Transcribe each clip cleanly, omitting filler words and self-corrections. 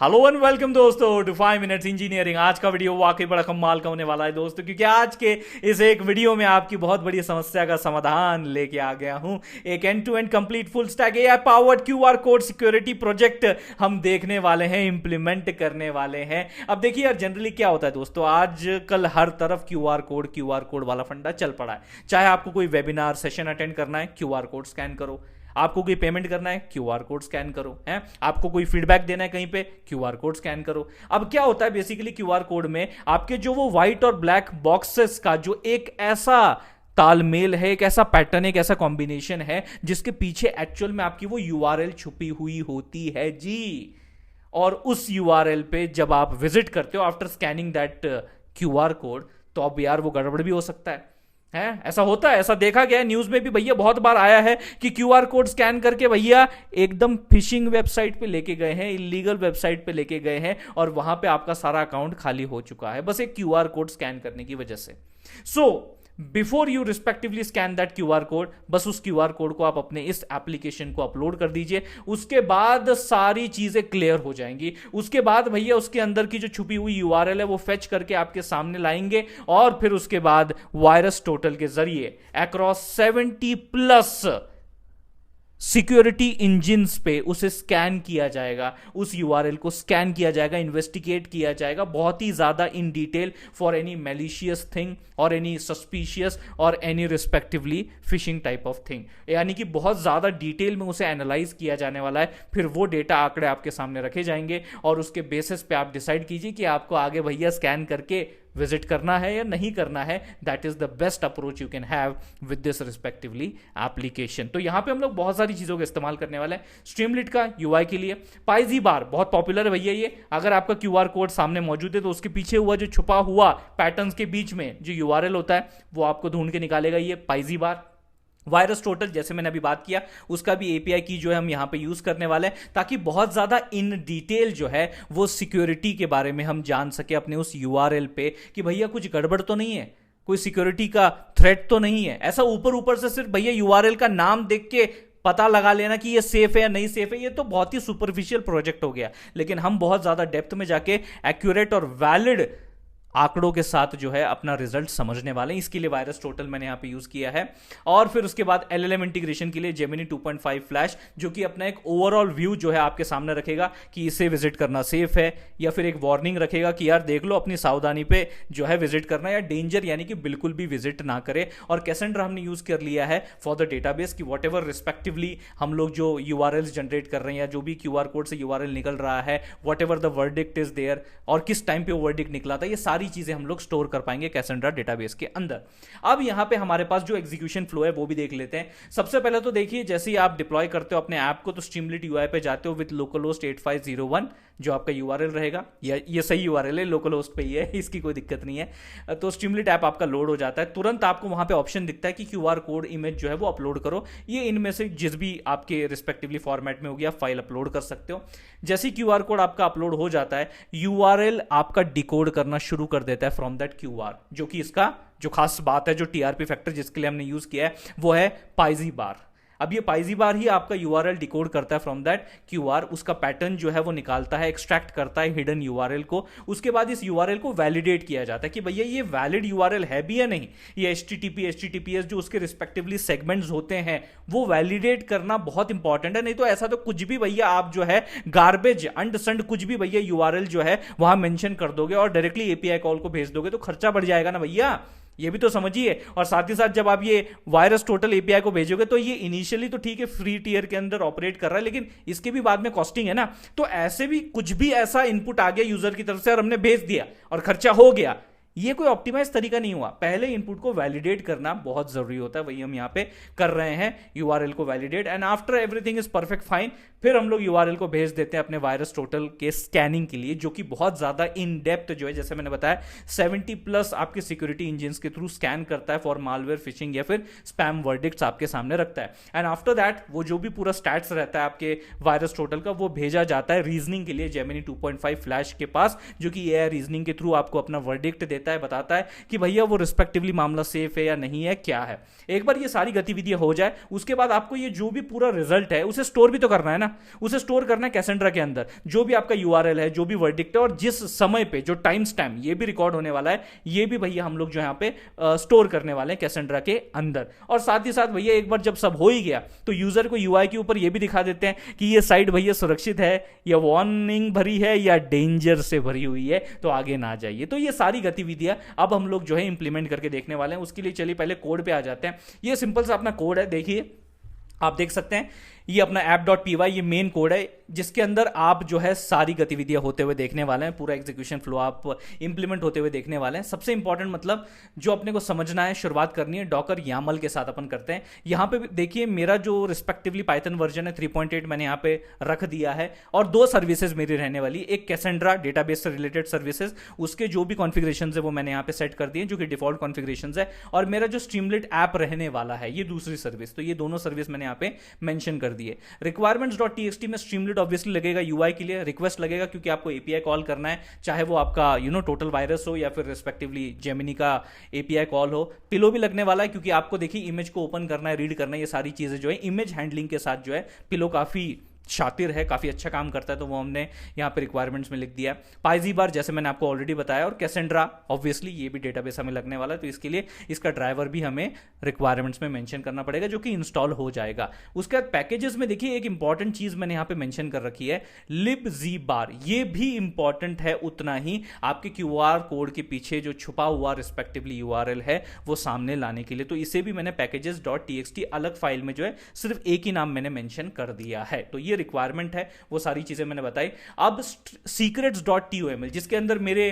Hello and welcome दोस्तों to 5 minutes engineering. आज का वीडियो वाकई बड़ा कमाल का होने वाला है दोस्तों, क्योंकि आज के इस एक वीडियो में आपकी बहुत बड़ी समस्या का समाधान लेके आ गया हूं। एक end to end complete full stack AI powered QR code security project हम देखने वाले हैं, इंप्लीमेंट करने वाले हैं। अब देखिए यार, जनरली क्या होता है दोस्तों, आजकल हर तरफ क्यूआर कोड वाला फंडा चल पड़ा है। चाहे आपको कोई वेबिनार सेशन अटेंड करना है, क्यूआर कोड स्कैन करो। आपको कोई पेमेंट करना है, क्यूआर कोड स्कैन करो। है आपको कोई फीडबैक देना है कहीं पे, क्यूआर कोड स्कैन करो। अब क्या होता है बेसिकली, क्यूआर कोड में आपके जो वो व्हाइट और ब्लैक बॉक्सेस का जो एक ऐसा तालमेल है, एक ऐसा पैटर्न, एक ऐसा कॉम्बिनेशन है जिसके पीछे एक्चुअल में आपकी वो यूआरएल छुपी हुई होती है जी। और उस यूआरएल पे जब आप विजिट करते हो after scanning that QR code, तो अब यार वो गड़बड़ भी हो सकता है। ऐसा होता है, ऐसा देखा गया है न्यूज में भी भैया, बहुत बार आया है कि क्यूआर कोड स्कैन करके भैया एकदम फिशिंग वेबसाइट पे लेके गए हैं, इलीगल वेबसाइट पे लेके गए हैं, और वहां पे आपका सारा अकाउंट खाली हो चुका है बस एक क्यूआर कोड स्कैन करने की वजह से। So before you respectively scan that QR code, बस उस क्यूआर कोड को आप अपने इस एप्लीकेशन को अपलोड कर दीजिए। उसके बाद सारी चीजें क्लियर हो जाएंगी। उसके बाद भैया उसके अंदर की जो छुपी हुई यूआरएल है वो फेच करके आपके सामने लाएंगे, और फिर उसके बाद वायरस टोटल के जरिए अक्रॉस 70+ सिक्योरिटी इंजिन्स पे उसे स्कैन किया जाएगा, उस यूआरएल को स्कैन किया जाएगा, इन्वेस्टिगेट किया जाएगा बहुत ही ज्यादा in detail for any malicious thing और एनी सस्पिशियस और any respectively fishing type of thing. यानी कि बहुत ज्यादा डिटेल में उसे एनालाइज किया जाने वाला है। फिर वो डेटा आंकड़े आपके सामने रखे जाएंगे और उसके बेसिस पे आप डिसाइड कीजिए कि आपको आगे भैया स्कैन करके विजिट करना है या नहीं करना है। That is the best approach you can have with this respectively application. तो यहां पे हम लोग बहुत सारी चीजों का इस्तेमाल करने वाले हैं। स्ट्रीमलिट का यूआई के लिए पाइजी बार बहुत पॉपुलर है भैया। ये अगर आपका क्यूआर कोड सामने मौजूद है तो उसके पीछे हुआ जो छुपा हुआ पैटर्न्स के बीच में जो यूआरएल होता है वो आपको ढूंढ के निकालेगा ये पाइजी बार। वायरस टोटल जैसे मैंने अभी बात किया, उसका भी एपीआई की जो है हम यहां पे यूज करने वाले हैं, ताकि बहुत ज्यादा इन डिटेल जो है वो सिक्योरिटी के बारे में हम जान सके अपने उस यूआरएल पे कि भैया कुछ गड़बड़ तो नहीं है, कोई सिक्योरिटी का थ्रेट तो नहीं है। ऐसा ऊपर ऊपर से सिर्फ भैया यूआरएल का नाम देख के पता लगा लेना कि ये सेफ है या नहीं सेफ है, ये तो बहुत ही सुपरफिशियल प्रोजेक्ट हो गया। लेकिन हम बहुत ज्यादा डेप्थ में जाके एक्यूरेट और वैलिड आंकड़ों के साथ जो है अपना रिजल्ट समझने वाले हैं। इसके लिए वायरस टोटल मैंने यहां पे यूज किया है। और फिर उसके बाद एलएलएम इंटीग्रेशन के लिए जेमिनी 2.5 फ्लैश, जो कि अपना एक ओवरऑल व्यू जो है आपके सामने रखेगा कि इसे विजिट करना सेफ है, या फिर एक वार्निंग रखेगा कि यार देख लो अपनी सावधानी पे जो है विजिट करना, या डेंजर यानी कि बिल्कुल भी विजिट ना करे। और कैसेंड्रा हमने यूज कर लिया है फॉर द डेटाबेस की वॉट एवर रिस्पेक्टिवली हम लोग जो यूआरएल्स जनरेट कर रहे हैं या जो भी क्यूआर कोड से यूआरएल निकल रहा है, whatever the verdict is there और किस टाइम पे वो वर्डिक्ट निकला था, ये सारी चीजें हम लोग स्टोर कर पाएंगे कैसेंड्रा डेटाबेस के अंदर। अब यहां पे हमारे पास जो एग्जीक्यूशन फ्लो है वो भी देख लेते हैं। सबसे पहले तो देखिए, जैसे ही आप डिप्लॉय करते हो अपने ऐप को तो स्ट्रीमलिट यूआई पे जाते हो विद लोकलहोस्ट 8501 जो आपका यूआरएल रहेगा, ये सही यूआरएल है, लोकलहोस्ट पे ही है, इसकी कोई दिक्कत नहीं है। तो स्ट्रीमलिट ऐप आपका लोड हो जाता है, तुरंत आपको वहां पे ऑप्शन दिखता है कि क्यूआर कोड इमेज जो है वो अपलोड करो। ये इनमें से जिस भी आपके रिस्पेक्टिवली फॉर्मेट में होगी आप फाइल अपलोड कर सकते हो। जैसे क्यूआर कोड आपका अपलोड हो जाता है, यूआरएल आपका डिकोड करना शुरू कर देता है फ्रॉम दैट क्यूआर, जो कि इसका जो खास बात है, जो टीआरपी फैक्टर जिसके लिए हमने यूज किया है वो है पाइजी बार। अब ये पाइजी बार ही आपका यूआरएल डिकोड करता है फ्रॉम दैट क्यूआर, उसका पैटर्न जो है वो निकालता है, एक्सट्रैक्ट करता है हिडन यूआरएल को। उसके बाद इस यूआरएल को वैलिडेट किया जाता है कि भैया ये वैलिड यूआरएल है भी या नहीं। ये एचटीटीपीएस जो उसके रिस्पेक्टिवली सेगमेंट्स होते हैं वो वैलिडेट करना बहुत इंपॉर्टेंट है। नहीं तो ऐसा तो कुछ भी भैया आप जो है गार्बेज अंडसंड कुछ भी भैया यूआरएल जो है वहां मेंशन कर दोगे और डायरेक्टली एपीआई कॉल को भेज दोगे तो खर्चा बढ़ जाएगा ना भैया, ये भी तो समझिए। और साथ ही साथ जब आप ये वायरस टोटल एपीआई को भेजोगे तो ये इनिशियली तो ठीक है फ्री टियर के अंदर ऑपरेट कर रहा है, लेकिन इसके भी बाद में कॉस्टिंग है ना। तो ऐसे भी कुछ भी ऐसा इनपुट आ गया यूजर की तरफ से और हमने भेज दिया और खर्चा हो गया, ये कोई ऑप्टिमाइज तरीका नहीं हुआ। पहले इनपुट को वैलिडेट करना बहुत जरूरी होता है, वही हम यहां पे कर रहे हैं, यूआरएल को validate, and after everything is perfect fine फिर हम लोग यूआरएल को भेज देते हैं अपने वायरस टोटल के स्कैनिंग के लिए, जो कि बहुत ज्यादा इन डेप्थ जो है, जैसे मैंने बताया 70+ आपके सिक्योरिटी इंजिन के थ्रू स्कैन करता है फॉर मालवेयर, फिशिंग या फिर स्पैम वर्डिक्ट्स आपके सामने रखता है। एंड आफ्टर दैट वो जो भी पूरा स्टैट्स रहता है आपके वायरस टोटल का वो भेजा जाता है रीजनिंग के लिए जेमिनी 2.5 फ्लैश के पास, जो कि एआई रीजनिंग के थ्रू आपको अपना वर्डिक्ट देता देता है, बताता है कि भैया वो रिस्पेक्टिवली मामला सेफ है या नहीं है, क्या है। एक बार ये सारी गतिविधियां हो जाए, उसके बाद आपको ये जो भी पूरा रिजल्ट है उसे स्टोर भी तो करना है ना, उसे स्टोर करना है कैसेंड्रा के अंदर। जो भी आपका यूआरएल है, जो भी वर्डिक्ट है, और जिस समय पे जो टाइम स्टैम्प ये भी रिकॉर्ड होने वाला है, ये भी भैया हम लोग जो यहाँ पे स्टोर करने वाले हैं कैसेंड्रा के अंदर। और साथ ही साथ भैया एक बार जब सब हो ही गया तो यूजर को यूआई के ऊपर ये भी दिखा देते हैं कि ये साइट भैया सुरक्षित है या वार्निंग भरी है या डेंजर से भरी हुई है, तो आगे ना जाइए। तो ये सारी गतिविधियां अब हम लोग जो है इंप्लीमेंट करके देखने वाले हैं। उसके लिए चलिए पहले कोड पे आ जाते हैं। ये सिंपल सा अपना कोड है, देखिए आप देख सकते हैं, ये अपना app.py ये मेन कोड है जिसके अंदर आप जो है सारी गतिविधियां होते हुए देखने वाले हैं, पूरा एग्जीक्यूशन फ्लो आप इंप्लीमेंट होते हुए देखने वाले हैं। सबसे इंपॉर्टेंट मतलब जो अपने को समझना है, शुरुआत करनी है डॉकर यामल के साथ अपन करते हैं। यहां पे देखिए मेरा जो रिस्पेक्टिवली पाइथन वर्जन है 3.8 मैंने यहां पे रख दिया है, और दो सर्विसेज मेरी रहने वाली, एक कैसेंड्रा डेटाबेस से रिलेटेड सर्विसेज, उसके जो भी कॉन्फ़िगरेशन है वो मैंने यहां पे सेट कर दिए जो कि डिफॉल्ट कॉन्फ़िगरेशन है, और मेरा जो स्ट्रीमलेट ऐप रहने वाला है ये दूसरी सर्विस। तो ये दोनों सर्विस मैंने यहां पे मेंशन कर दिए। requirements.txt में स्ट्रीमलेट ऑब्वियसली लगेगा यूआई के लिए, रिक्वेस्ट लगेगा क्योंकि आपको एपीआई कॉल करना है, चाहे वो आपका टोटल वायरस हो या फिर रिस्पेक्टिवली जेमिनी का एपीआई कॉल हो। पिलो भी लगने वाला है क्योंकि आपको देखिए इमेज को ओपन करना है, रीड करना है, ये सारी चीजें जो है इमेज हैंडलिंग के साथ जो है पिलो काफी शातिर है, काफी अच्छा काम करता है, तो वो हमने यहाँ पे रिक्वायरमेंट्स में लिख दिया। पाइजी बार जैसे मैंने आपको ऑलरेडी बताया, और कैसेंड्रा ऑब्वियसली ये भी डेटाबेस हमें लगने वाला है, तो इसके लिए इसका ड्राइवर भी हमें रिक्वायरमेंट्स में मेंशन करना पड़ेगा जो कि इंस्टॉल हो जाएगा। उसके बाद पैकेजेस में देखिए एक इंपॉर्टेंट चीज मैंने यहाँ पे मेंशन कर रखी है, libgbar। ये भी इंपॉर्टेंट है उतना ही, आपके क्यूआर कोड के पीछे जो छुपा हुआ रिस्पेक्टिवली यूआरएल है वो सामने लाने के लिए, तो इसे भी मैंने packages.txt अलग फाइल में जो है सिर्फ एक ही नाम मैंने मेंशन कर दिया है। तो ये रिक्वायरमेंट है, वो सारी चीजें मैंने बताई। अब secrets.toml जिसके अंदर मेरे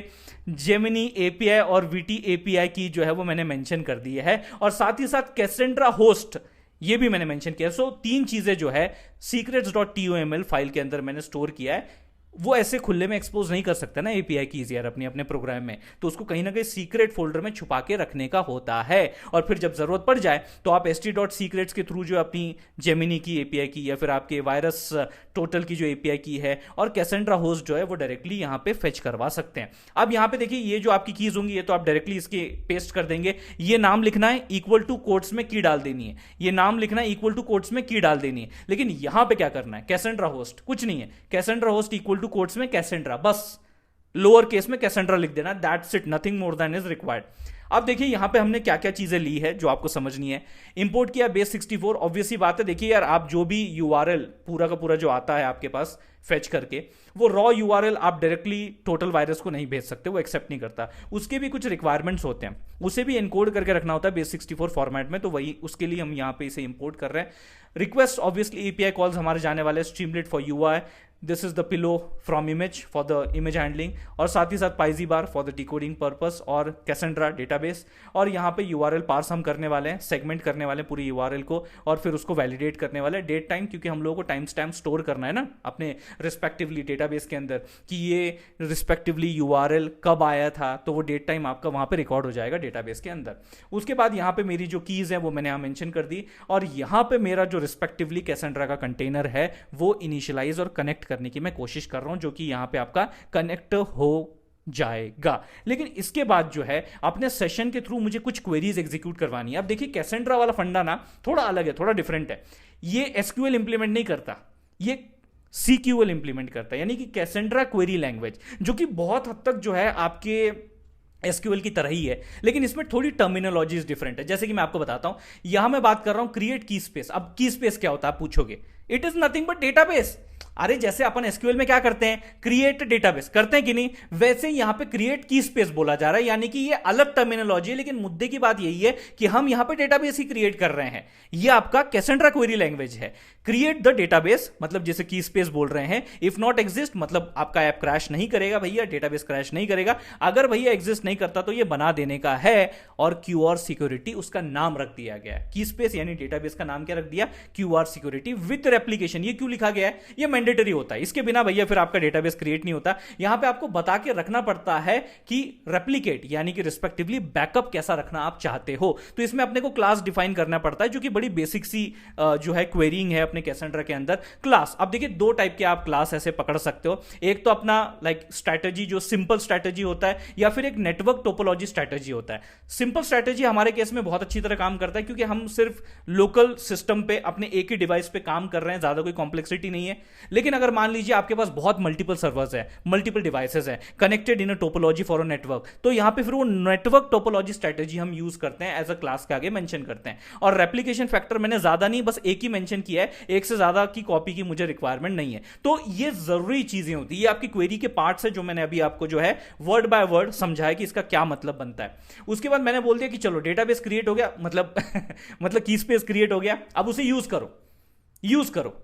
जेमिनी एपीआई और वीटी एपीआई की जो है वो मैंने मेंशन कर दी है, और साथ ही साथ कैसेंड्रा होस्ट ये भी मैंने मेंशन किया। सो तीन चीजें जो है secrets.toml फाइल के अंदर मैंने स्टोर किया है। वो ऐसे खुले में एक्सपोज नहीं कर सकता ना एपीआई कीज यार अपने अपने प्रोग्राम में, तो उसको कहीं ना कहीं सीक्रेट फोल्डर में छुपा के रखने का होता है, और फिर जब जरूरत पड़ जाए तो आप st.secrets के थ्रू जो अपनी जेमिनी की एपीआई की या फिर आपके वायरस टोटल की जो एपीआई की है और कैसेंड्रा होस्ट जो है वो डायरेक्टली यहां पे फेच करवा सकते हैं। अब यहां पे देखिए ये जो आपकी कीज होंगी ये तो आप डायरेक्टली इसके पेस्ट कर देंगे। ये नाम लिखना है इक्वल टू कोट्स में की डाल देनी है, ये नाम लिखना है इक्वल टू कोट्स में की डाल देनी है। लेकिन यहां पे क्या करना है, कैसेंड्रा होस्ट कुछ नहीं है, Cassandra host equal to quotes में कैसेंड्रा, बस लोअर केस में कैसेंड्रा लिख देना, that's it, nothing more than is required. अब देखिए यहां पे हमने क्या क्या चीजें ली है जो आपको समझनी है। इंपोर्ट किया बेस 64, ऑब्वियसली बात है, देखिए यार आप जो भी यूआरएल पूरा का पूरा जो आता है आपके पास फेच करके, वो रॉ यूआरएल आप डायरेक्टली टोटल वायरस को नहीं भेज सकते, वो एक्सेप्ट नहीं करता, उसके भी कुछ रिक्वायरमेंट्स होते हैं, उसे भी एनकोड करके रखना होता है बेस 64 फॉर्मेट में, तो वही उसके लिए हम यहां पे इसे इंपोर्ट कर रहे हैं। रिक्वेस्ट ऑब्वियसली एपीआई कॉल्स हमारे जाने वाले Streamlit for UI, this is the pillow from image for the image handling, और साथ ही साथ पाइजी बार फॉर द डिकोडिंग पर्पस, और कैसेंड्रा डेटाबेस, और यहाँ पे यूआरएल पार्स हम करने वाले हैं, सेगमेंट करने वाले हैं पूरी यूआरएल को, और फिर उसको वैलिडेट करने वाले हैं डेट टाइम, क्योंकि हम लोगों को टाइम स्टैम्प स्टोर करना है ना अपने रिस्पेक्टिवली डेटाबेस के अंदर कि ये रिस्पेक्टिवली यूआरएल कब आया था, तो वो डेट टाइम आपका वहाँ पे रिकॉर्ड हो जाएगा डेटाबेस के अंदर। उसके बाद यहाँ पे मेरी जो कीज है वो मैंने यहाँ मेंशन कर दी, और यहाँ पे मेरा जो रिस्पेक्टिवली कैसेंड्रा का कंटेनर है वो इनिशियलाइज और कनेक्ट करने की मैं कोशिश कर रहा हूं, जो कि यहां पे आपका कनेक्ट हो जाएगा। लेकिन इसके बाद जो है अपने सेशन के थ्रू मुझे कुछ क्वेरीज एग्जीक्यूट करवानी है। अब देखिए कैसेंड्रा वाला फंडा ना थोड़ा अलग है, थोड़ा डिफरेंट है, ये एसक्यूएल इंप्लीमेंट नहीं करता, ये सीक्यूएल इंप्लीमेंट करता है, यानी कि कैसेंड्रा क्वेरी लैंग्वेज, जो कि बहुत हद तक जो है आपके एसक्यूएल की तरह ही है, लेकिन इसमें थोड़ी टर्मिनोलॉजीज डिफरेंट है। जैसे कि मैं आपको बताता हूं, यहां मैं बात कर रहा हूं क्रिएट की स्पेस। अब की स्पेस क्या होता है आप पूछोगे, it is nothing but database. अरे जैसे अपन एसक्यूएल में क्या करते हैं, क्रिएट डेटाबेस करते हैं कि नहीं, वैसे यहां पे क्रिएट की स्पेस बोला जा रहा है, यानी कि ये अलग टर्मिनोलॉजी है, लेकिन मुद्दे की बात यही है कि हम यहां पे डेटाबेस ही क्रिएट कर रहे हैं। ये आपका कैसेंड्रा क्वेरी लैंग्वेज है। क्रिएट द डेटाबेस मतलब जैसे की स्पेस बोल रहे हैं, इफ नॉट एग्जिस्ट मतलब आपका ऐप क्रैश नहीं करेगा भैया, डेटाबेस क्रैश नहीं करेगा। अगर भैया एग्जिस्ट नहीं करता तो ये बना देने का है, और क्यूआर सिक्योरिटी उसका नाम रख दिया गया है। की स्पेस यानी डेटाबेस का नाम क्या रख दिया, क्यूआर सिक्योरिटी विद रेप्लिकेशन। ये क्यों लिखा गया है, ये मैंडेटरी होता है, इसके बिना भैया फिर आपका डेटाबेस क्रिएट नहीं होता। यहां पे आपको बता के रखना पड़ता है कि रेप्लिकेट यानी कि रिस्पेक्टिवली बैकअप कैसा रखना आप चाहते हो। तो इसमें अपने को क्लास डिफाइन करना पड़ता है, जो कि बड़ी बेसिक सी जो है क्वेरीइंग है अपने कैसेंड्रा के अंदर। क्लास, अब देखिए दो टाइप के आप क्लास ऐसे पकड़ सकते हो, एक तो अपना लाइक स्ट्रैटेजी जो सिंपल स्ट्रैटेजी होता है, या फिर एक नेटवर्क टोपोलॉजी स्ट्रैटेजी होता है। सिंपल स्ट्रैटेजी हमारे केस में बहुत अच्छी तरह काम करता है, क्योंकि हम सिर्फ लोकल सिस्टम पे अपने एक ही डिवाइस पे काम कर रहे हैं, ज्यादा कोई कॉम्प्लेक्सिटी नहीं है। लेकिन अगर मान लीजिए आपके पास बहुत मल्टीपल सर्वर्स है, मल्टीपल डिवाइसेस है, connected in a topology for a network, तो यहां पे फिर वो नेटवर्क टोपोलॉजी स्ट्रैटेजी हम यूज करते हैं, एज अ क्लास के आगे मेंशन करते हैं। और रेप्लिकेशन फैक्टर मैंने ज्यादा नहीं, बस एक ही मेंशन किया है, एक से ज्यादा की कॉपी की मुझे रिक्वायरमेंट नहीं है। तो ये जरूरी चीजें होती है, ये आपकी क्वेरी के पार्ट्स है जो मैंने अभी आपको जो है वर्ड बाय वर्ड समझाया कि इसका क्या मतलब बनता है। उसके बाद मैंने बोल दिया कि चलो डेटाबेस क्रिएट हो गया, मतलब की स्पेस क्रिएट हो गया, अब उसे यूज करो,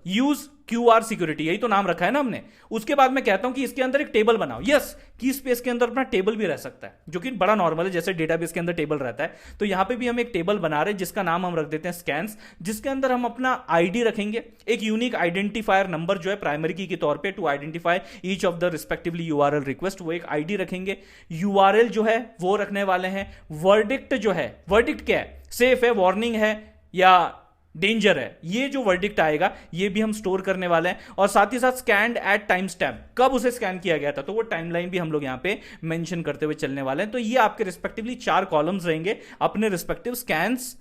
यूज क्यूआर सिक्योरिटी, यही तो नाम रखा है ना हमने। उसके बाद मैं कहता हूं कि इसके अंदर एक टेबल बनाओ। यस, की स्पेस के अंदर अपना टेबल भी रह सकता है, जो कि बड़ा नॉर्मल है, जैसे डेटाबेस के अंदर टेबल रहता है। तो यहां पे भी हम एक टेबल बना रहे हैं जिसका नाम हम रख देते हैं स्कैन्स, जिसके अंदर हम अपना आईडी रखेंगे, एक यूनिक आइडेंटिफायर नंबर जो है प्राइमरी की के तौर पे to identify each of the respectively URL request, वो एक आईडी रखेंगे। यूआरएल जो है वो रखने वाले हैं। वर्डिक्ट जो है, वर्डिक्ट क्या है, सेफ है, वार्निंग है या डेंजर है, ये जो वर्डिक्ट आएगा ये भी हम स्टोर करने वाले हैं। और साथ ही साथ स्कैन्ड एट टाइम स्टैम्प, कब उसे स्कैन किया गया था, तो वो टाइमलाइन भी हम लोग यहां पे मेंशन करते हुए चलने वाले हैं। तो ये आपके रिस्पेक्टिवली 4 कॉलम्स रहेंगे अपने रिस्पेक्टिव स्कैन्स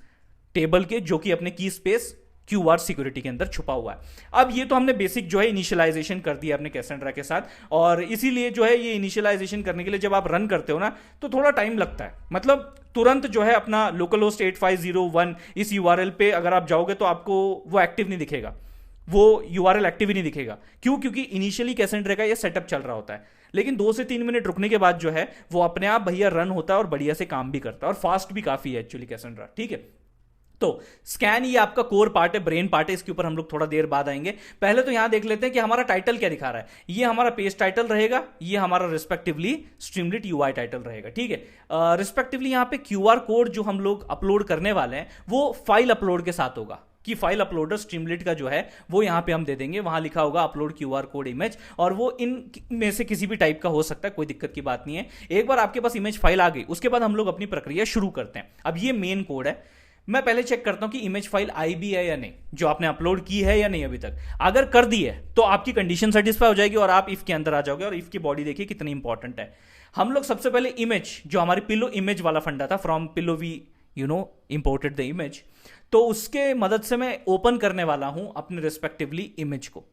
टेबल के, जो कि अपने की स्पेस क्यूआर सिक्योरिटी के अंदर छुपा हुआ है। अब ये तो हमने बेसिक जो है इनिशियलाइजेशन कर दिया अपने कैसेंड्रा के साथ, और इसीलिए जो है ये इनिशियलाइजेशन करने के लिए जब आप रन करते हो ना तो थोड़ा टाइम लगता है। मतलब तुरंत जो है अपना लोकल होस्ट 8501 इस यूआरएल पे अगर आप जाओगे तो आपको वो एक्टिव नहीं दिखेगा, वो यूआरएल एक्टिव ही नहीं दिखेगा। क्यों? क्योंकि इनिशियली कैसेंड्रा का ये सेटअप चल रहा होता है, लेकिन 2 से 3 मिनट रुकने के बाद जो है वो अपने आप भैया रन होता है और बढ़िया से काम भी करता है, और फास्ट भी काफी है एक्चुअली कैसेंड्रा। ठीक है, तो स्कैन ये आपका कोर पार्ट है, ब्रेन पार्ट है, इसके ऊपर हम लोग थोड़ा देर बाद आएंगे। पहले तो यहां देख लेते हैं कि हमारा टाइटल क्या दिखा रहा है। ये हमारा पेज टाइटल रहेगा, ये हमारा रिस्पेक्टिवली स्ट्रीमलिट यूआई टाइटल रहेगा। ठीक है, रिस्पेक्टिवली यहां पे क्यूआर कोड जो हम लोग अपलोड करने वाले हैं वो फाइल अपलोड के साथ होगा, कि फाइल अपलोडर स्ट्रीमलिट का जो है वो यहां पे हम दे देंगे। वहां लिखा होगा अपलोड क्यूआर कोड इमेज, और वो इन में से किसी भी टाइप का हो सकता है, कोई दिक्कत की बात नहीं है। एक बार आपके पास इमेज फाइल आ गई, उसके बाद हम लोग अपनी प्रक्रिया शुरू करते हैं। अब ये मेन कोड है, मैं पहले चेक करता हूं कि इमेज फाइल आई भी है या नहीं, जो आपने अपलोड की है या नहीं अभी तक। अगर कर दी है तो आपकी कंडीशन सेटिस्फाई हो जाएगी और आप इफ के अंदर आ जाओगे। और इफ की बॉडी देखिए कितनी इंपॉर्टेंट है। हम लोग सबसे पहले इमेज, जो हमारी पिलो इमेज वाला फंडा था, from Pillow we imported the image, तो उसके मदद से मैं ओपन करने वाला हूं अपने रिस्पेक्टिवली इमेज को,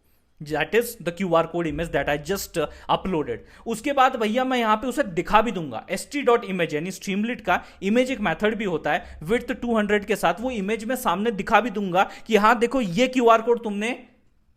that is the QR code image that I just uploaded. उसके बाद भैया मैं यहां पे उसे दिखा भी दूंगा। st.image यानी स्ट्रीमलिट का इमेज एक मेथड भी होता है विड्थ 200 के साथ, वो इमेज में सामने दिखा भी दूंगा कि हाँ देखो ये क्यूआर कोड तुमने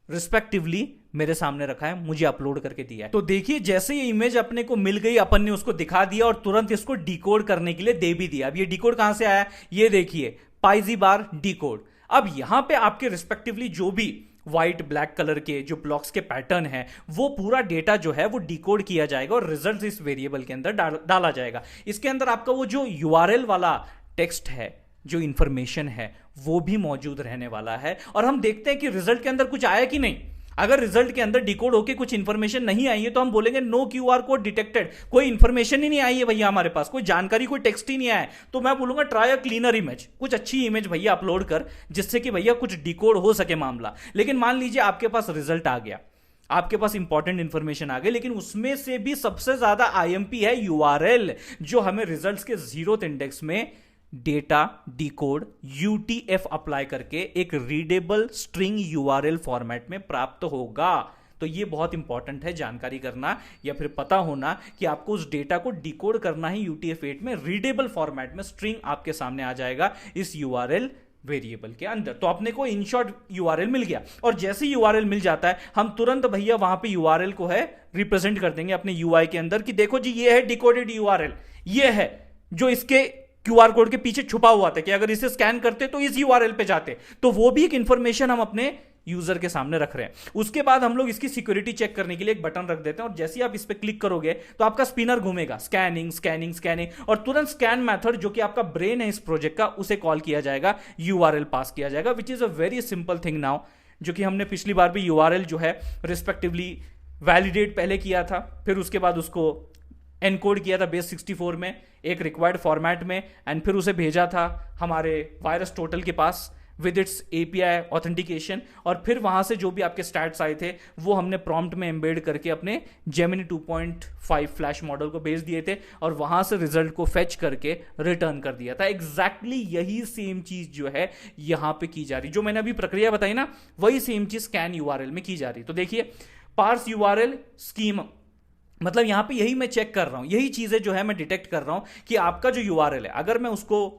रिस्पेक्टिवली मेरे सामने रखा है, मुझे अपलोड करके दिया है। तो देखिए जैसे ये इमेज अपने को मिल गई, अपन ने उसको दिखा दिया और तुरंत इसको डिकोड करने के लिए दे भी दिया। अब ये डिकोड कहां से आया, ये देखिए पाइजी बार डिकोड। अब यहां पे आपके रिस्पेक्टिवली जो भी व्हाइट ब्लैक कलर के जो ब्लॉक्स के पैटर्न है, वो पूरा डेटा जो है वो डिकोड किया जाएगा और रिजल्ट इस वेरिएबल के अंदर डाला जाएगा। इसके अंदर आपका वो जो यूआरएल वाला टेक्स्ट है, जो इंफॉर्मेशन है, वो भी मौजूद रहने वाला है। और हम देखते हैं कि रिजल्ट के अंदर कुछ आया कि नहीं। अगर रिजल्ट के अंदर डिकोड होके कुछ इंफॉर्मेशन नहीं आई है तो हम बोलेंगे नो क्यूआर कोड डिटेक्टेड, कोई इंफॉर्मेशन ही नहीं आई है भैया हमारे पास, कोई जानकारी, कोई टेक्स्ट ही नहीं आया है। तो मैं बोलूंगा ट्राई अ क्लीनर इमेज, कुछ अच्छी इमेज भैया अपलोड कर, जिससे कि भैया कुछ डिकोड हो सके मामला। लेकिन मान लीजिए आपके पास रिजल्ट आ गया, आपके पास इंपॉर्टेंट इंफॉर्मेशन आ गई, लेकिन उसमें से भी सबसे ज्यादा आईएमपी है यूआरएल, जो हमें रिजल्ट्स के 0th इंडेक्स में डेटा डिकोड यूटीएफ अप्लाई करके एक रीडेबल स्ट्रिंग यूआरएल फॉर्मेट में प्राप्त होगा। तो ये बहुत इंपॉर्टेंट है जानकारी करना या फिर पता होना कि आपको उस डेटा को डिकोड करना है UTF-8 में, रीडेबल फॉर्मेट में स्ट्रिंग आपके सामने आ जाएगा इस यूआरएल वेरिएबल के अंदर। तो अपने को इन शॉर्ट यूआरएल मिल गया, और जैसे यूआरएल मिल जाता है हम तुरंत भैया वहां पे यूआरएल को है रिप्रेजेंट कर देंगे अपने यूआई के अंदर कि देखो जी ये है डिकोडेड यूआरएल, ये है जो इसके क्यूआर कोड के पीछे छुपा हुआ था कि अगर इसे स्कैन करते तो इस यूआरएल पे जाते। तो वो भी एक इंफॉर्मेशन हम अपने यूजर के सामने रख रहे हैं। उसके बाद हम लोग इसकी सिक्योरिटी चेक करने के लिए एक बटन रख देते हैं, और जैसे ही आप इस पे क्लिक करोगे तो आपका स्पिनर घूमेगा, स्कैनिंग स्कैनिंग स्कैनिंग, और तुरंत स्कैन मेथड जो कि आपका ब्रेन है इस प्रोजेक्ट का, उसे कॉल किया जाएगा, यूआरएल पास किया जाएगा, which is a very simple thing now. जो कि हमने पिछली बार भी यूआरएल जो है रिस्पेक्टिवली वैलिडेट पहले किया था, फिर उसके बाद उसको एनकोड किया था बेस 64 में एक रिक्वायर्ड फॉर्मेट में, एंड फिर उसे भेजा था हमारे वायरस टोटल के पास विद इट्स एपीआई ऑथेंटिकेशन, और फिर वहां से जो भी आपके स्टैट्स आए थे वो हमने प्रॉम्प्ट में एम्बेड करके अपने जेमिनी 2.5 फ्लैश मॉडल को भेज दिए थे, और वहां से रिजल्ट को फेच करके रिटर्न कर दिया था। एग्जैक्टली यही सेम चीज जो है यहां पे की जा रही, जो मैंने अभी प्रक्रिया बताई ना, वही सेम चीज स्कैन यूआरएल में की जा रही। तो देखिए पार्स यूआरएल स्कीम, मतलब यहां पे यही मैं चेक कर रहा हूं, यही चीजें जो है मैं डिटेक्ट कर रहा हूं कि आपका जो यूआरएल है अगर मैं उसको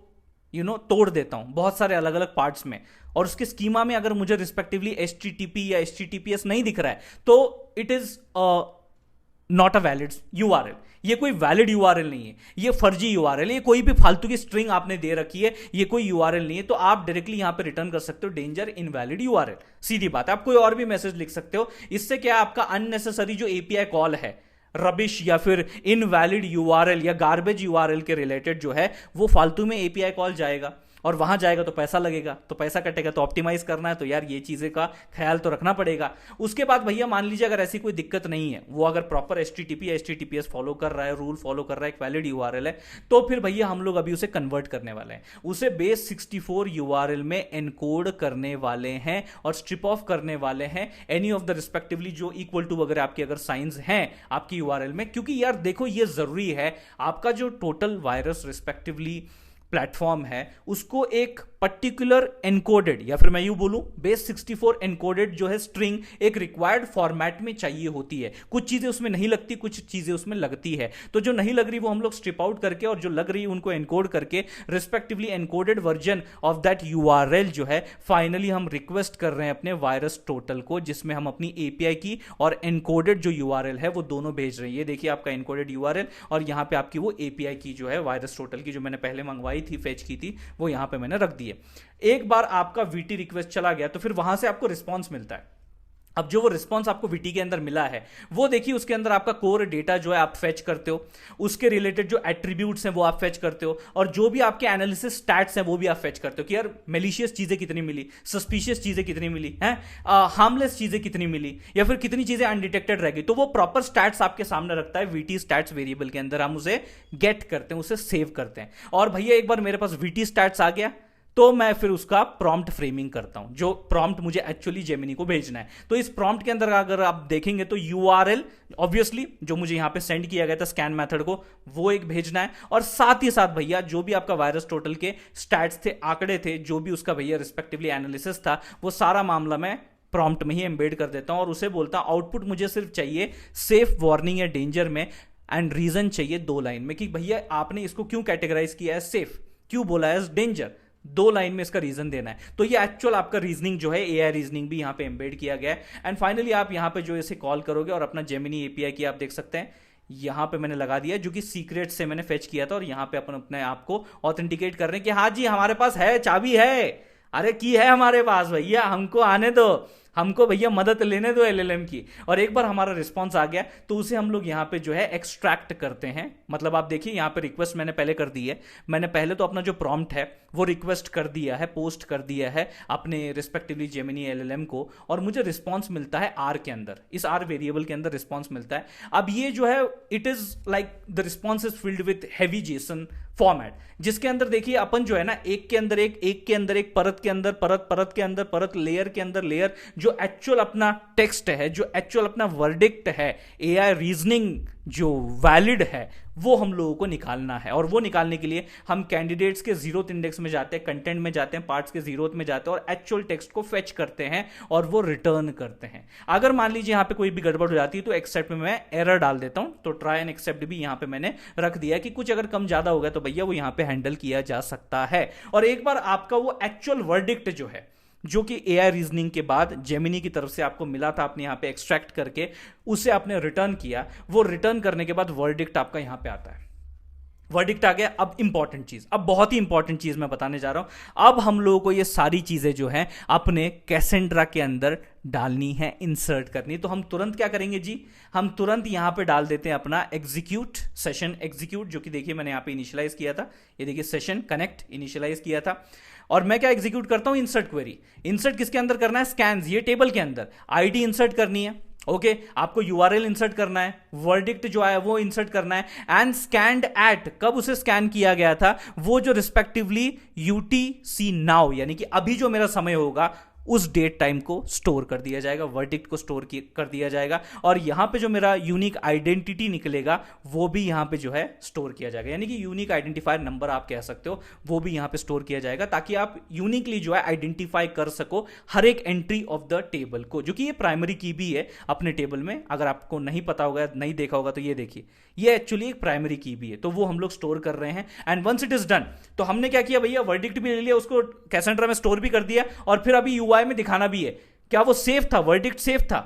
तोड़ देता हूं बहुत सारे अलग अलग पार्ट्स में, और उसके स्कीमा में अगर मुझे रिस्पेक्टिवली HTTP या HTTPS नहीं दिख रहा है, तो it is not a valid URL. ये कोई वैलिड यूआरएल नहीं है, ये फर्जी यूआरएल है, ये कोई भी फालतू की स्ट्रिंग आपने दे रखी है, ये कोई यूआरएल नहीं है। तो आप डायरेक्टली यहां पे रिटर्न कर सकते हो डेंजर इनवैलिड यूआरएल, सीधी बात है। आप कोई और भी मैसेज लिख सकते हो, इससे क्या आपका अननेसेसरी जो एपीआई कॉल है रबिश या फिर इनवैलिड यूआरएल या गार्बेज यूआरएल के रिलेटेड जो है वो फालतू में एपीआई कॉल जाएगा, और वहां जाएगा तो पैसा लगेगा, तो पैसा कटेगा, तो ऑप्टिमाइज करना है, तो यार ये चीजें का ख्याल तो रखना पड़ेगा। उसके बाद भैया मान लीजिए अगर ऐसी कोई दिक्कत नहीं है, वो अगर प्रॉपर HTTP या HTTPS फॉलो कर रहा है, रूल फॉलो कर रहा है, एक वैलिड यूआरएल है, तो फिर भैया हम लोग अभी उसे कन्वर्ट करने वाले हैं, उसे बेस 64 यूआरएल में एनकोड करने वाले हैं और स्ट्रिप ऑफ करने वाले हैं एनी ऑफ द रिस्पेक्टिवली जो इक्वल टू वगैरह आपके अगर साइंस हैं आपकी यूआरएल में। क्योंकि यार देखो ये जरूरी है, आपका जो टोटल वायरस रिस्पेक्टिवली प्लेटफॉर्म है उसको एक पर्टिकुलर एनकोडेड, या फिर मैं यूं बोलूं बेस 64 एनकोडेड जो है स्ट्रिंग एक रिक्वायर्ड फॉर्मेट में चाहिए होती है। कुछ चीजें उसमें नहीं लगती, कुछ चीजें उसमें लगती है, तो जो नहीं लग रही वो हम लोग स्ट्रिप आउट करके, और जो लग रही है उनको एनकोड करके respectively encoded version of that URL जो है फाइनली हम रिक्वेस्ट कर रहे हैं अपने वायरस टोटल को, जिसमें हम अपनी एपीआई की और एनकोडेड जो यूआरएल है वो दोनों भेज रहे हैं। ये देखिए आपका एनकोडेड यूआरएल, और यहां पे आपकी वो एपीआई की जो है वायरस टोटल की जो मैंने पहले मंगवाई थी, फेच की थी, वो यहां पे मैंने रख दी है। एक बार आपका वीटी रिक्वेस्ट चला गया तो फिर वहां से आपको रिस्पांस मिलता है। अब जो वो रिस्पांस आपको वीटी के अंदर मिला है वो देखिए उसके अंदर आपका कोर डेटा जो है आप फेच करते हो, उसके रिलेटेड जो एट्रीब्यूट्स हैं वो आप फेच करते हो, और जो भी आपके एनालिसिस स्टैट्स हैं वो भी आप फेच करते हो कि यार मेलिशियस चीजें कितनी मिली, सस्पिशियस चीजें कितनी मिली हैं, हार्मलेस चीजें कितनी मिली, या फिर कितनी चीजें अनडिटेक्टेड रह गई। तो वो प्रॉपर स्टैट्स आपके सामने रखता है वीटी स्टैट्स वेरिएबल के अंदर, हम उसे गेट करते हैं, उसे सेव करते हैं। और भैया एक बार मेरे पास वीटी स्टैट्स आ गया तो मैं फिर उसका प्रॉम्प्ट फ्रेमिंग करता हूं, जो प्रॉम्प्ट मुझे एक्चुअली जेमिनी को भेजना है। तो इस प्रॉम्प्ट के अंदर अगर आप देखेंगे तो यूआरएल ऑब्वियसली जो मुझे यहां पे सेंड किया गया था स्कैन मेथड को, वो एक भेजना है, और साथ ही साथ भैया जो भी आपका वायरस टोटल के स्टैट्स थे, आंकड़े थे, जो भी उसका भैया रिस्पेक्टिवली एनालिसिस था, वो सारा मामला मैं प्रॉम्प्ट में ही एम्बेड कर देता हूं, और उसे बोलता हूं आउटपुट मुझे सिर्फ चाहिए सेफ, वार्निंग या डेंजर में, एंड रीजन चाहिए 2 लाइन में कि भैया आपने इसको क्यों कैटेगराइज किया है सेफ, क्यों बोला है डेंजर, 2 लाइन में इसका रीजन देना है। तो ये एक्चुअल आपका रीजनिंग जो है एआई रीजनिंग भी यहां पे एम्बेड किया गया है। एंड फाइनली आप यहां पे जो इसे कॉल करोगे और अपना जेमिनी एपीआई की आप देख सकते हैं यहां पे मैंने लगा दिया, जो कि सीक्रेट से मैंने फेच किया था, और यहां पे अपन अपने आप को ऑथेंटिकेट कर रहे हैं कि हाँ जी हमारे पास है, चाबी है, अरे की है हमारे पास, भैया हमको आने दो, हमको भैया मदद लेने दो एलएलएम की। और एक बार हमारा रिस्पांस आ गया तो उसे हम लोग यहां पे जो है एक्सट्रैक्ट करते हैं। मतलब आप देखिए यहां पे रिक्वेस्ट मैंने पहले कर दी है, मैंने पहले तो अपना जो प्रॉम्प्ट है वो रिक्वेस्ट कर दिया है, पोस्ट कर दिया है अपने रिस्पेक्टिवली जेमिनी एलएलएम को, और मुझे रिस्पांस मिलता है आर के अंदर, इस आर वेरिएबल के अंदर रिस्पांस मिलता है। अब ये जो है it is like the response is filled with heavy JSON format, जिसके अंदर देखिए अपन जो है ना एक के अंदर एक के अंदर एक, परत के अंदर परत, परत के अंदर परत, लेयर के अंदर लेयर, जो एक्चुअल अपना टेक्स्ट है, जो एक्चुअल अपना वर्डिक्ट है, एआई रीजनिंग जो वैलिड है, वो हम लोगों को निकालना है। और वो निकालने के लिए हम कैंडिडेट्स के 0th इंडेक्स में जाते हैं, कंटेंट में जाते हैं, पार्ट्स के 0th में जाते हैं, और एक्चुअल टेक्स्ट को फेच करते हैं और वो रिटर्न करते हैं। अगर मान लीजिए यहां पे कोई भी गड़बड़ हो जाती है तो एक्सेप्ट में मैं एरर डाल देता हूं, तो ट्राई एंड एक्सेप्ट भी यहां पे मैंने रख दिया है कि कुछ अगर कम ज्यादा हो गया तो भैया वो यहां पे हैंडल किया जा सकता है। और एक बार आपका वो एक्चुअल वर्डिक्ट जो है, जो कि एआई रीजनिंग के बाद जेमिनी की तरफ से आपको मिला था, आपने यहां पे एक्सट्रैक्ट करके उसे आपने रिटर्न किया, वो रिटर्न करने के बाद वर्डिक्ट आपका यहां पे आता है, वर्डिक्ट आ गया। अब इंपॉर्टेंट चीज, अब बहुत ही इंपॉर्टेंट चीज मैं बताने जा रहा हूं। अब हम लोगों को ये सारी चीजें जो हैं अपने कैसेंड्रा के अंदर डालनी है, इंसर्ट करनी है। तो हम तुरंत क्या करेंगे जी, हम तुरंत यहां पे डाल देते हैं अपना एग्जीक्यूट, सेशन एग्जीक्यूट, जो कि देखिए मैंने यहां पे इनिशियलाइज किया था, ये देखिए सेशन कनेक्ट इनिशियलाइज किया था। और मैं क्या एग्जीक्यूट करता हूं, इंसर्ट क्वेरी। इंसर्ट किसके अंदर करना है, स्कैन्स, ये टेबल के अंदर आईडी इंसर्ट करनी है। ओके आपको यूआरएल इंसर्ट करना है, वर्डिक्ट जो है वो इंसर्ट करना है, एंड स्कैन्ड एट, कब उसे स्कैन किया गया था, वो जो रिस्पेक्टिवली यूटीसी नाउ, यानी कि अभी जो मेरा समय होगा उस डेट टाइम को स्टोर कर दिया जाएगा, वर्डिक्ट को स्टोर कर दिया जाएगा। और यहां पे जो मेरा यूनिक आइडेंटिटी निकलेगा वो भी यहां पे जो है स्टोर किया जाएगा, यानी कि यूनिक आइडेंटिफायर नंबर आप कह सकते हो, वो भी यहां पे स्टोर किया जाएगा, ताकि आप यूनिकली जो है आइडेंटिफाई कर सको हर एक एंट्री ऑफ द टेबल को, जो कि ये प्राइमरी की भी है अपने टेबल में। अगर आपको नहीं पता होगा, नहीं देखा होगा, तो ये देखिए, ये एक्चुअली एक प्राइमरी की भी है, तो वो हम लोग स्टोर कर रहे हैं। And once it is done, तो हमने क्या किया भैया, वर्डिक्ट भी ले लिया, उसको कैसेंड्रा में स्टोर भी कर दिया, और फिर अभी यूआई में दिखाना भी है क्या वो सेफ था, वर्डिक्ट सेफ था,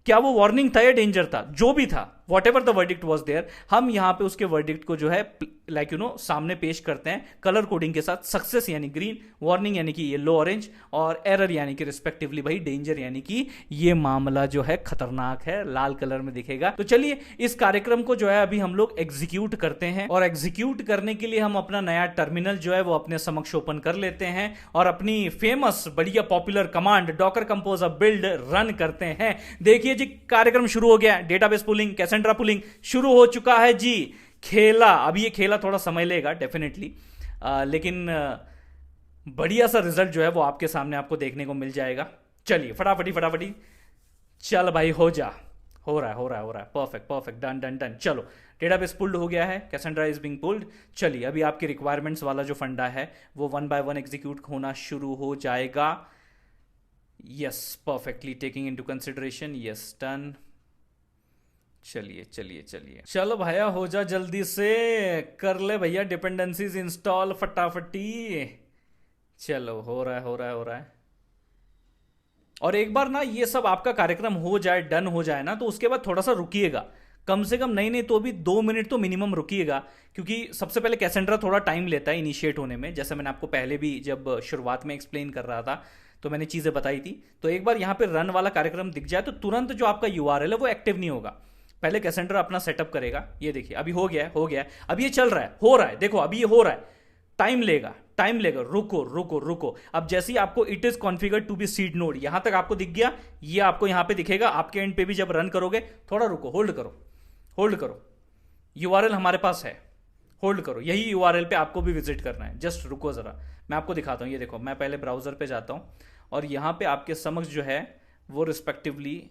क्या वो वार्निंग था या डेंजर था, जो भी था, whatever the verdict was there, हम यहां पे उसके वर्डिक्ट को जो है लाइक सामने पेश करते हैं कलर कोडिंग के साथ। सक्सेस यानी ग्रीन, वार्निंग यानी कि येलो ऑरेंज, और एरर यानी कि रिस्पेक्टिवली भाई डेंजर, यानी कि ये मामला जो है खतरनाक है, लाल कलर में दिखेगा। तो चलिए इस कार्यक्रम को जो है अभी हम लोग एग्जीक्यूट करते हैं, और एग्जीक्यूट करने के लिए हम अपना नया टर्मिनल जो है वो अपने समक्ष ओपन कर लेते हैं, और अपनी फेमस बढ़िया popular command Docker compose a build run करते हैं। देखिए जी कार्यक्रम शुरू हो गया, डेटाबेस पुलिंग, कैसेंड्रा पुलिंग शुरू हो चुका है जी। खेला, अब ये खेला थोड़ा समय लेगा डेफिनेटली, लेकिन बढ़िया सा रिजल्ट जो है वो आपके सामने आपको देखने को मिल जाएगा। चलिए फटाफटी चल भाई हो जा, हो रहा है, परफेक्ट, डन डन डन। चलो डेटाबेस पुल्ड हो गया है, कैसेंड्रा इज बिंग पुल्ड। चलिए अभी आपकी रिक्वायरमेंट्स वाला जो फंडा है वो 1 बाय 1 एग्जीक्यूट होना शुरू हो जाएगा। Yes, perfectly taking into consideration, yes done. चलिए चलो भैया हो जा, जल्दी से कर ले भैया डिपेंडेंसीज इंस्टॉल फटाफटी। चलो हो रहा है। और एक बार ना ये सब आपका कार्यक्रम हो जाए, डन हो जाए ना, तो उसके बाद थोड़ा सा रुकिएगा, कम से कम नहीं तो भी 2 मिनट तो मिनिमम रुकिएगा, क्योंकि सबसे पहले कैसेंड्रा थोड़ा टाइम लेता है इनिशिएट होने में। जैसे मैंने आपको पहले भी जब शुरुआत में एक्सप्लेन कर रहा था तो मैंने चीजें बताई थी। तो एक बार यहां पे रन वाला कार्यक्रम दिख जाए तो तुरंत जो आपका यूआरएल है वो एक्टिव नहीं होगा, पहले कैसेंड्रा अपना सेटअप करेगा। ये देखिए अभी हो गया है, अब ये चल रहा है, हो रहा है, देखो अभी ये हो रहा है, टाइम लेगा, रुको। अब जैसे ही आपको it is configure to be seed node, यहां तक आपको दिख गया, ये आपको यहां पे दिखेगा। आपके एंड पे भी जब रन करोगे, थोड़ा रुको, होल्ड करो, यूआरएल हमारे पास है, होल्ड करो, यही यूआरएल पे आपको भी विजिट करना है। जस्ट रुको जरा, मैं आपको दिखाता हूं। ये देखो मैं पहले ब्राउजर पे जाता हूं, और यहां पे आपके समक्ष जो है वो रिस्पेक्टिवली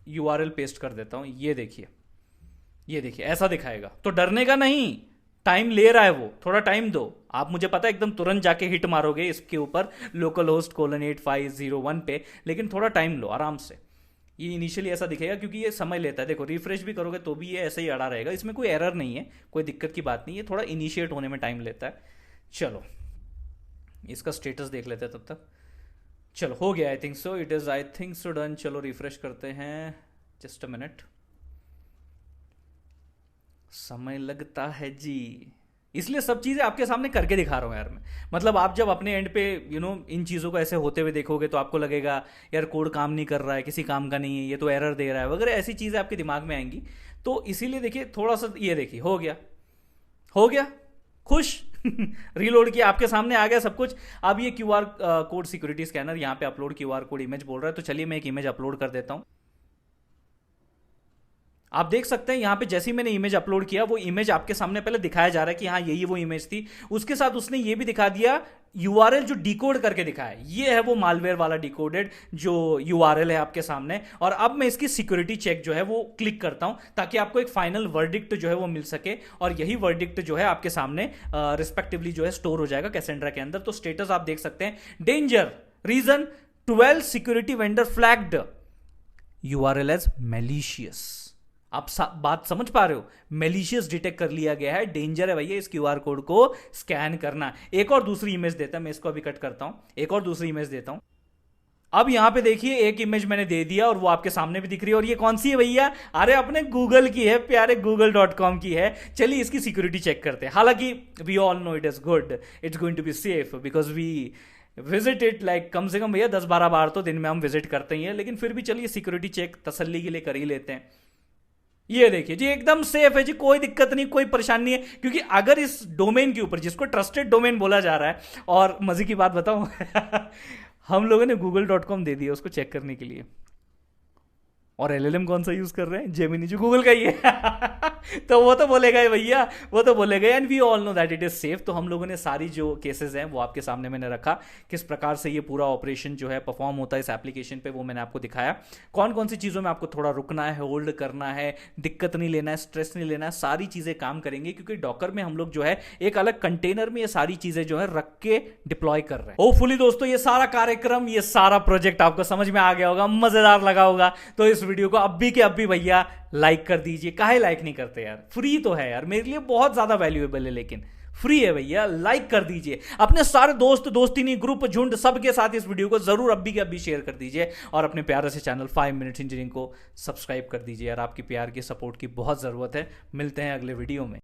यूआरएल पेस्ट कर देता हूं। ये देखिए ऐसा दिखाएगा, तो डरने का नहीं, टाइम ले रहा है वो, थोड़ा टाइम दो। आप मुझे पता है एकदम तुरंत जाके हिट मारोगे इसके ऊपर localhost:8501 पे, लेकिन थोड़ा टाइम लो, आराम से। ये इनिशियली ऐसा दिखेगा क्योंकि ये समय लेता है। देखो रिफ्रेश भी करोगे तो भी ये ऐसे ही अड़ा रहेगा, इसमें कोई एरर नहीं है, कोई दिक्कत की बात नहीं है, थोड़ा इनिशिएट होने में टाइम लेता है। चलो इसका स्टेटस देख लेते हैं तब तक। चलो हो गया, आई थिंक सो डन। चलो रिफ्रेश करते हैं, जस्ट अ मिनट, समय लगता है जी, इसलिए सब चीजें आपके सामने करके दिखा रहा हूं यार मैं। मतलब आप जब अपने एंड पे इन चीजों को ऐसे होते हुए देखोगे तो आपको लगेगा यार कोड काम नहीं कर रहा है, किसी काम का नहीं है, ये तो एरर दे रहा है वगैरह, ऐसी चीजें आपके दिमाग में आएंगी। तो इसीलिए देखिए थोड़ा सा, ये देखिए हो गया, खुश रीलोड किया, आपके सामने आ गया सब कुछ। अब ये क्यूआर कोड सिक्योरिटी स्कैनर यहाँ पे अपलोड क्यूआर कोड इमेज बोल रहा है, तो चलिए मैं एक इमेज अपलोड कर देता हूं। आप देख सकते हैं यहां पे जैसे ही मैंने इमेज अपलोड किया, वो इमेज आपके सामने पहले दिखाया जा रहा है कि हाँ यही वो इमेज थी। उसके साथ उसने ये भी दिखा दिया यूआरएल जो डिकोड करके दिखाया है, ये है वो मालवेयर वाला डिकोडेड जो यूआरएल है आपके सामने। और अब मैं इसकी सिक्योरिटी चेक जो है वो क्लिक करता हूं, ताकि आपको एक फाइनल वर्डिक्ट जो है वो मिल सके, और यही वर्डिक्ट जो है आपके सामने रिस्पेक्टिवली जो है स्टोर हो जाएगा कैसेंड्रा के अंदर। तो स्टेटस आप देख सकते हैं, danger, reason 12 security vendor flagged URL as malicious. आप बात समझ पा रहे हो, मैलिशियस डिटेक्ट कर लिया गया है, डेंजर है भैया इस क्यूआर कोड को स्कैन करना। एक और दूसरी इमेज देता है, मैं इसको अभी कट करता हूं, एक और दूसरी इमेज देता हूं। अब यहां पे देखिए एक इमेज मैंने दे दिया और वो आपके सामने भी दिख रही है, और ये कौन सी है भैया? अरे अपने गूगल की है, प्यारे google.com की है। चलिए इसकी सिक्योरिटी चेक करते हैं। हालांकि we all know it is good, it's going to be safe because we visit it like कम से कम भैया 10-12 बार तो दिन में हम विजिट करते ही हैं, लेकिन फिर भी चलिए सिक्योरिटी चेक तसल्ली के लिए कर ही लेते हैं। ये देखिए जी एकदम सेफ है जी, कोई दिक्कत नहीं, कोई परेशानी नहीं है, क्योंकि अगर इस डोमेन के ऊपर जिसको ट्रस्टेड डोमेन बोला जा रहा है, और मजे की बात बताऊं हम लोगों ने google.com दे दिया उसको चेक करने के लिए, और एलएलएम कौन सा यूज कर रहे हैं, जेमिनी, जो गूगल का ही है तो वो तो बोलेगा ही भैया, वो तो बोलेगा, and we all know that it is safe. तो हम लोगों ने सारी जो केसेस हैं वो आपके सामने मैंने रखा, किस प्रकार से ये पूरा ऑपरेशन जो है परफॉर्म होता है इस एप्लीकेशन पे, वो मैंने आपको दिखाया। कौन कौन सी चीज़ों में आपको थोड़ा रुकना है, होल्ड करना है, दिक्कत नहीं लेना है, स्ट्रेस नहीं लेना है, सारी चीज़ें काम करेंगे, क्योंकि डॉकर में हम लोग जो है एक अलग कंटेनर में ये सारी चीज़ें जो है रख के डिप्लॉय कर रहे हैं। होपफुली दोस्तों ये सारा कार्यक्रम, ये सारा प्रोजेक्ट आपको समझ में आ गया होगा, मजेदार लगा होगा। तो इस वीडियो को अभी के अभी भैया लाइक कर दीजिए। काहे लाइक नहीं करते यार, फ्री तो है यार, मेरे लिए बहुत ज्यादा वैल्यूएबल है, लेकिन फ्री है भैया, लाइक कर दीजिए। अपने सारे दोस्त, दोस्तिनी, ग्रुप, झुंड सबके साथ इस वीडियो को जरूर अभी के अभी शेयर कर दीजिए, और अपने प्यारे से चैनल 5 मिनट इंजीनियरिंग को सब्सक्राइब कर दीजिए यार। आपकी प्यार की, सपोर्ट की बहुत जरूरत है। मिलते हैं अगले वीडियो में।